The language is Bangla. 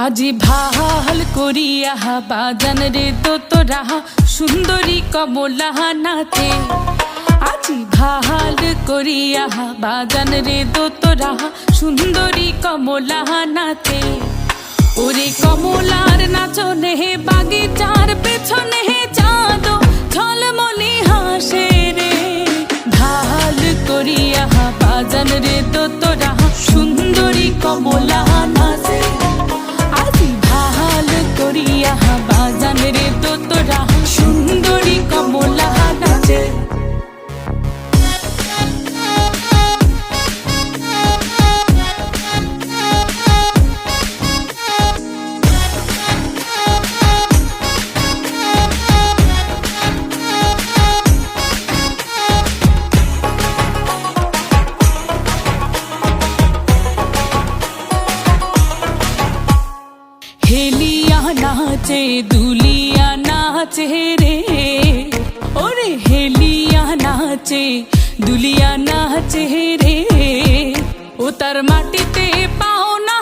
আজি ভাল করিয়া বাজান রে তোরা সুন্দরী কমলা নাচে। আজি ভাল করিয়া বাজান রে তোরা সুন্দরী কমলা নাচে। ওরে কমলার নাচনে বাগিচার পেছনে চাঁদ ঝলমলি হাসে রে। ভাল করিয়া বাজান রে তোরা সুন্দরী কমলা নাচে। আজি ভাল করিয়া বাজান রে তোরা সুন্দরী কমলা নাচে। হেলিয়া নাচে দুলিয়া নাচে রে। ওরে হেলিয়া নাচে দুলিয়া নাচে রে। ও তার মাটিতে পাও না